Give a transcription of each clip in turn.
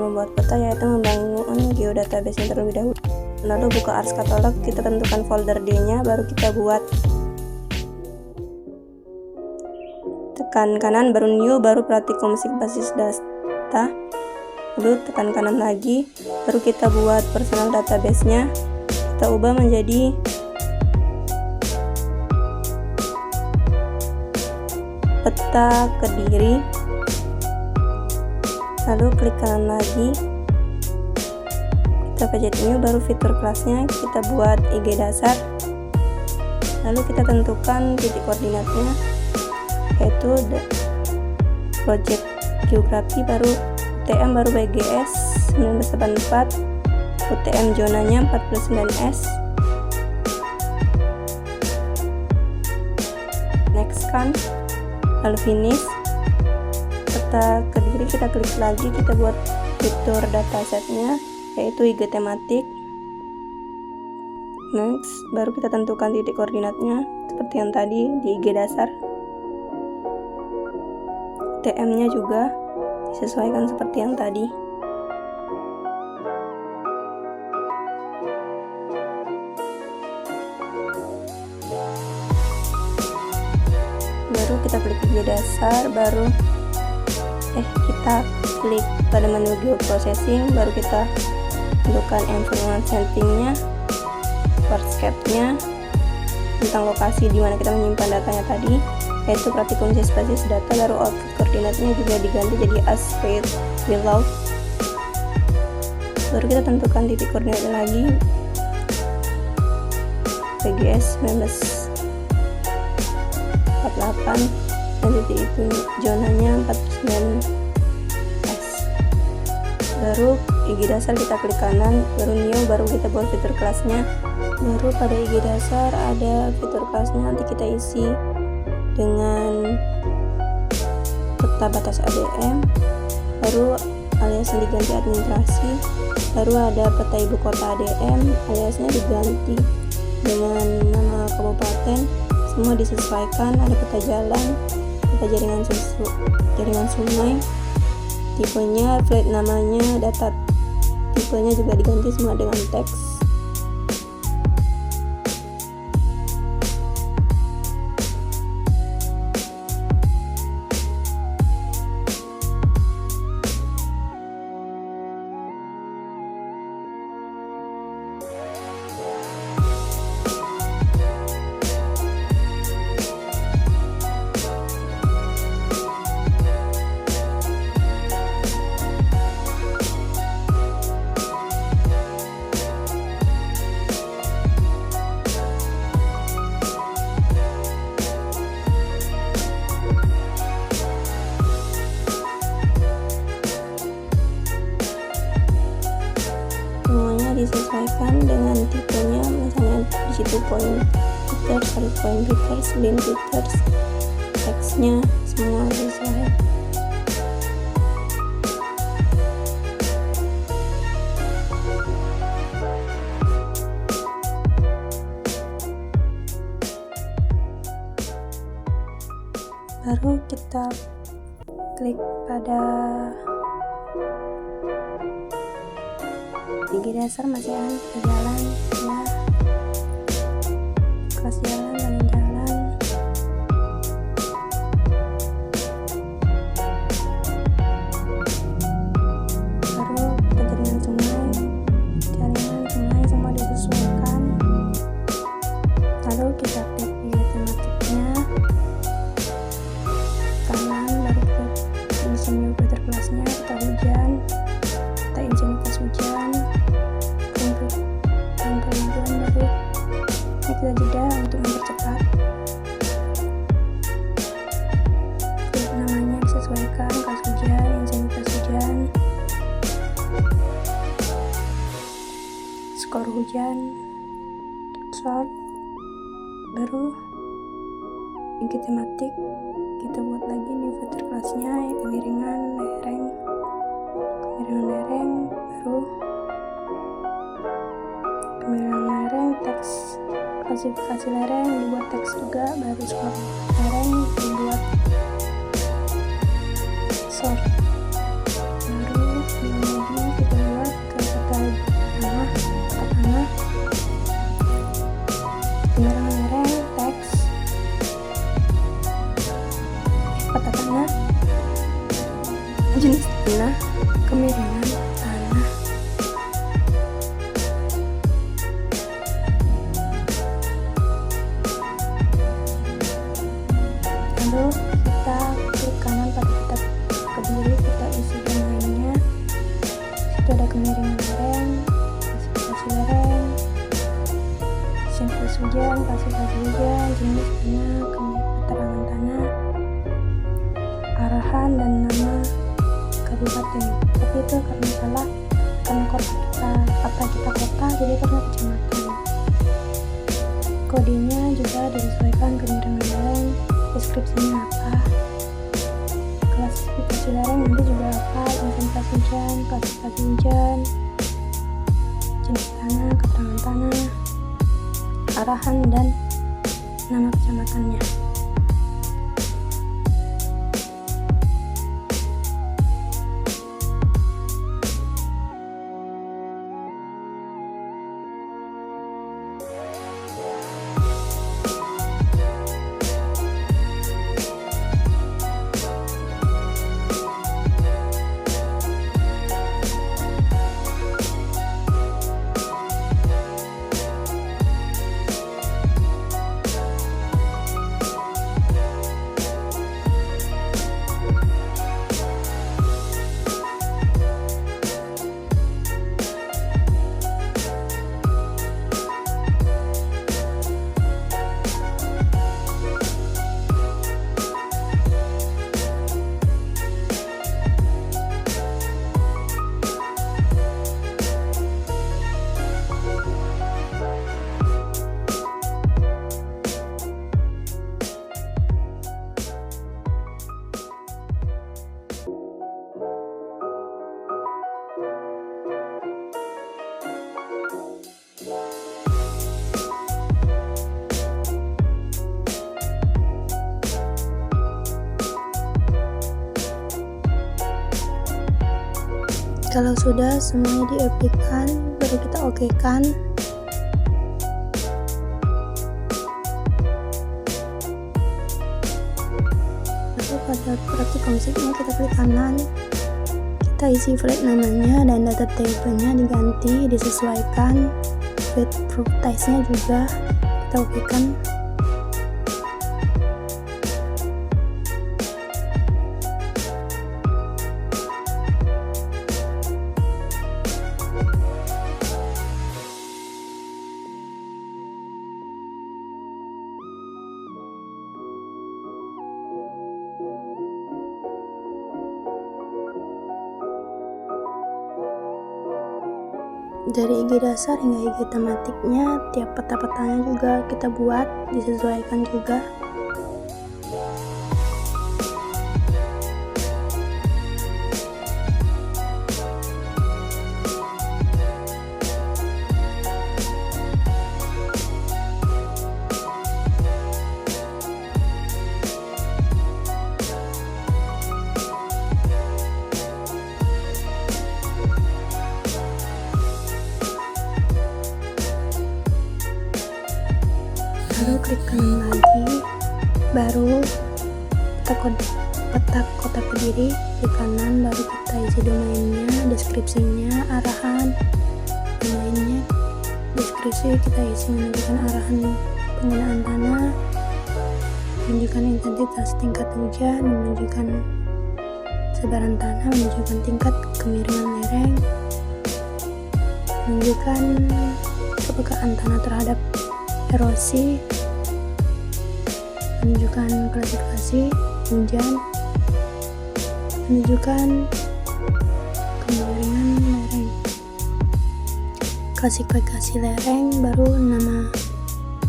membuat peta yaitu membangun geodatabase terlebih dahulu. Lalu buka Ars Catalog, kita tentukan folder D-nya, baru kita buat. Tekan kanan, baru new, baru praktikum basis data. Lalu tekan kanan lagi, baru kita buat personal database-nya. Kita ubah menjadi peta Kediri. Lalu klik kanan lagi, kita pencet new, baru fitur kelasnya kita buat IG dasar. Lalu kita tentukan titik koordinatnya, yaitu project geografi, baru UTM, baru BGS 1984, UTM zonanya 49S. Next kan, lalu finish. Peta Kediri kita klik lagi, kita buat fitur datasetnya, yaitu IG tematik. Next, baru kita tentukan titik koordinatnya seperti yang tadi di IG dasar. TM-nya juga disesuaikan seperti yang tadi. Baru kita klik IG dasar, baru kita klik pada menu geoprocessing, baru kita tentukan environment setting-nya, workscape-nya, tentang lokasi di mana kita menyimpan datanya tadi, yaitu praktikum basis data. Baru output koordinatnya juga diganti jadi as stated below. Baru kita tentukan titik koordinatnya lagi, PGS 1948, dan titik itu zonanya 49S. Baru IG dasar kita klik kanan, baru new, baru kita buat fitur kelasnya. Baru pada IG dasar ada fitur kelasnya, nanti kita isi dengan peta batas ADM, baru aliasnya diganti administrasi. Baru ada peta ibu kota ADM, aliasnya diganti dengan nama kabupaten. Semua disesuaikan. Ada peta jalan, peta jaringan sungai, tipenya, flat namanya, data tipenya juga diganti semua dengan teks. Disesuaikan dengan tipenya, misalnya di situ point meters, point meters, bin meters, teksnya semua sesuai. Baru kita klik pada IG dasar, masih ada jalan ya, kelas jalan, jalan. Baru jaringan sungai semua disesuaikan. Lalu kita klik di tematiknya kanan, baru kita isi new fitur kelasnya, kita hujan, kita intensitas hujan, baru ini kita jeda untuk mempercepat. Klik namanya disesuaikan, kelas hujan, intensitas hujan, skor hujan, short. Baru IG tematik kita buat lagi nih fitur kelasnya, kemiringan, lereng, baru kemiringan lereng, teks klasifikasi lereng dibuat teks juga, baru skor lereng dibuat short, baru di jenis tanah, kemiringan tanah, lalu kita klik kanan pada peta Kediri, kita isi domainnya. Situ ada kemiringan lereng, klasifikasi lereng, siklus hujan, klasifikasi hujan, jenis tanah, keterangan tanah, arahan dan nama kabupaten. Tapi itu karena salah, karena kita kota jadi karena kecamatan. Kodenya juga disesuaikan kemiringan lereng, deskripsinya apa, klasifikasi lereng nanti juga apa, konsentrasi hujan, klasifikasi hujan, jenis tanah, keterangan tanah, arahan dan nama kecamatannya. Kalau sudah semuanya di-apply-kan, baru kita oke-kan. Lalu pada praktik konsepnya kita klik kanan, kita isi file namanya dan data table-nya diganti, disesuaikan. Fit properties-nya juga kita oke-kan. Dari IG dasar hingga IG tematiknya, tiap peta-petanya juga kita buat, disesuaikan juga. Lalu klik kanan lagi, baru peta kota Kediri, klik kanan, baru kita isi domainnya, deskripsinya, arahan, domainnya, deskripsi kita isi menunjukkan arahan penggunaan tanah, menunjukkan intensitas tingkat hujan, menunjukkan sebaran tanah, menunjukkan tingkat kemiringan lereng, menunjukkan kepekaan tanah terhadap erosi, menunjukkan klasifikasi hujan, menunjukkan kemiringan lereng, klasifikasi lereng, baru nama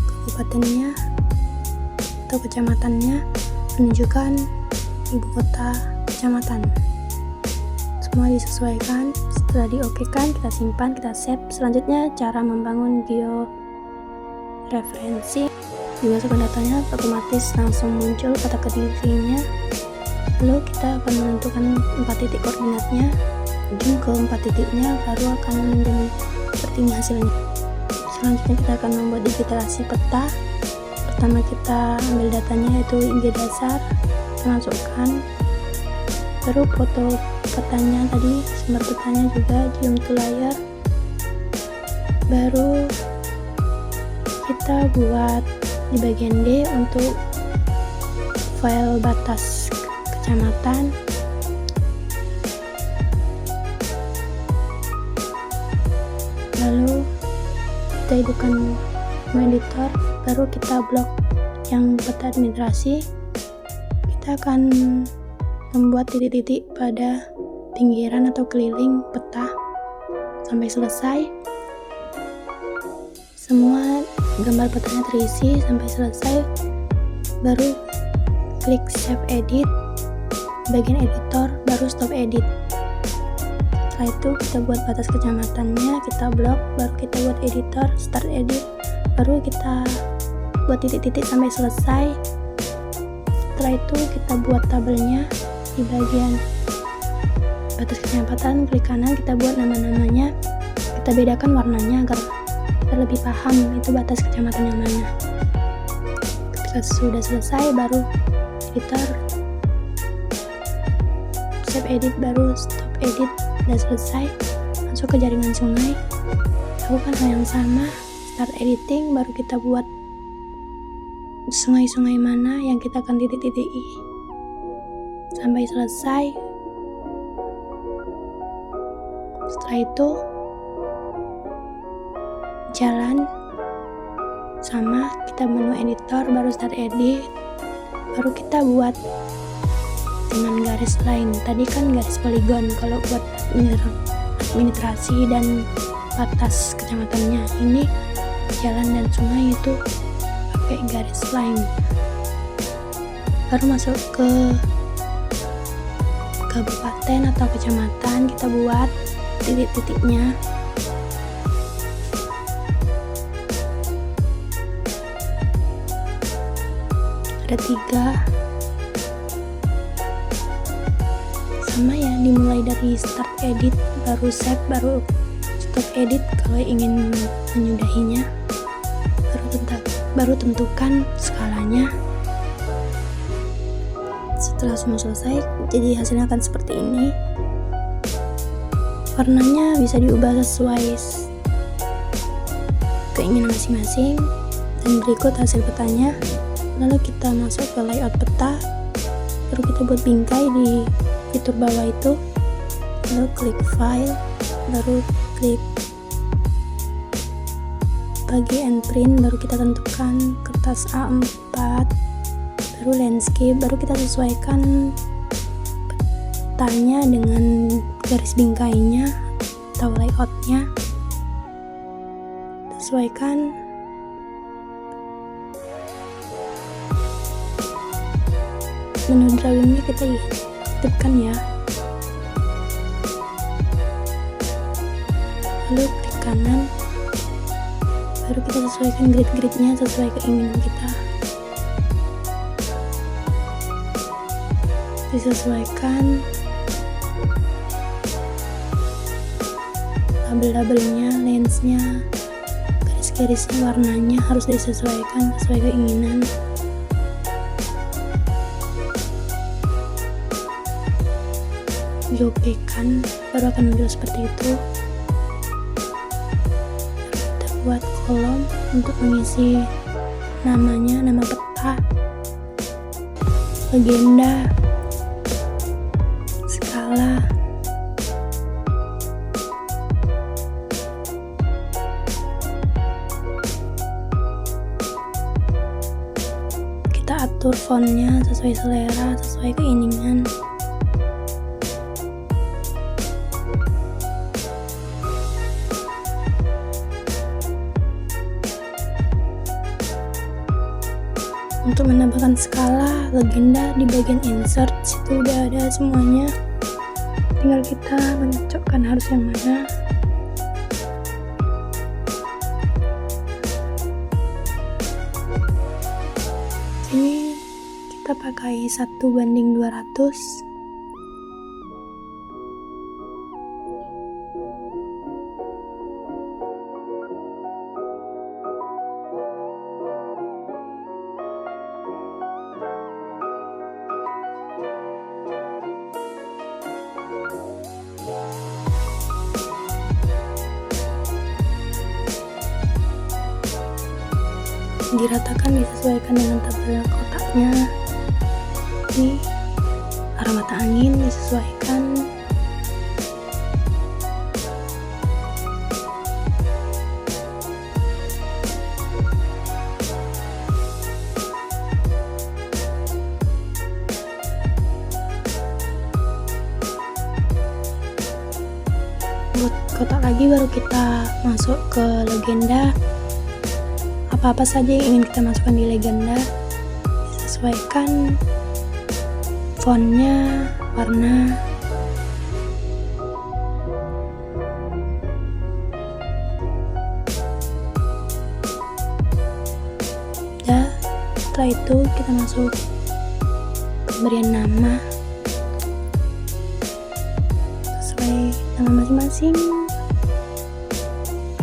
kabupatennya atau kecamatannya, menunjukkan ibu kota kecamatan. Semua disesuaikan. Setelah diokekan, kita simpan, kita save. Selanjutnya cara membangun georeferensi. Dimasukkan datanya, otomatis langsung muncul kota Kedirinya. Lalu kita akan menentukan 4 titik koordinatnya, ujung ke 4 titiknya, baru akan menjadi seperti ini hasilnya. Selanjutnya kita akan membuat digitalisasi peta. Pertama kita ambil datanya, yaitu IG dasar, kita masukkan, Baru foto petanya tadi, sumber petanya juga zoom to layar. Baru kita buat di bagian D untuk file batas kecamatan. Lalu kita hidupkan editor, baru kita blok yang peta administrasi. Kita akan membuat titik-titik pada pinggiran atau keliling peta sampai selesai. Semua gambar petanya terisi sampai selesai, baru klik save edit, bagian editor, baru stop edit. Setelah itu kita buat batas kecamatannya, kita blok, baru kita buat editor, start edit, baru kita buat titik-titik sampai selesai. Setelah itu kita buat tabelnya di bagian batas kecamatan, klik kanan, kita buat nama-namanya, kita bedakan warnanya agar kita lebih paham itu batas kecamatan yang mana. Ketika sudah selesai, baru editor, save edit, baru stop edit. Sudah selesai, masuk ke jaringan sungai, lakukan hal yang sama, start editing, baru kita buat sungai-sungai mana yang kita akan titik-titiki sampai selesai. Setelah itu jalan sama, kita menu editor, baru start edit, baru kita buat dengan garis line. Tadi kan garis poligon kalau buat administrasi dan batas kecamatannya. Ini jalan dan sungai itu pakai garis line. Baru masuk ke kabupaten atau kecamatan, kita buat titik-titiknya. Ada 3. Sama ya, dimulai dari start edit, baru save, baru stop edit kalau ingin menyudahinya. Baru tentukan skalanya. Setelah semua selesai, jadi hasilnya akan seperti ini. Warnanya bisa diubah sesuai keinginan masing-masing. Dan berikut hasil petanya. Lalu kita masuk ke layout peta, baru kita buat bingkai di fitur bawah itu, lalu klik file, baru klik bagi and print, baru kita tentukan kertas A4, baru landscape, baru kita sesuaikan petanya dengan garis bingkainya atau layoutnya, sesuaikan. Menu drawingnya kita aktifkan ya, lalu klik kanan, baru kita sesuaikan grid-gridnya sesuai keinginan kita, disesuaikan label-labelnya, lensnya, garis-garisnya, warnanya harus disesuaikan sesuai keinginan. Diokekan, baru akan muncul seperti itu. Kita buat kolom untuk mengisi namanya, nama peta, legenda, skala, kita atur fontnya sesuai selera, sesuai keinginan. Untuk menambahkan skala, legenda di bagian insert, situ udah ada semuanya, tinggal kita mencocokkan harus yang mana. Ini kita pakai 1:200. diratakan, disesuaikan dengan tabel kotaknya. Ini arah mata angin disesuaikan. Buat kotak lagi baru kita masuk ke legenda. Apa-apa saja yang ingin kita masukkan di legenda disesuaikan fontnya, warna. Dan setelah itu kita masuk pemberian nama sesuai nama masing-masing.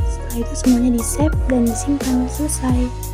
Setelah itu semuanya di save dan disimpan. Selesai.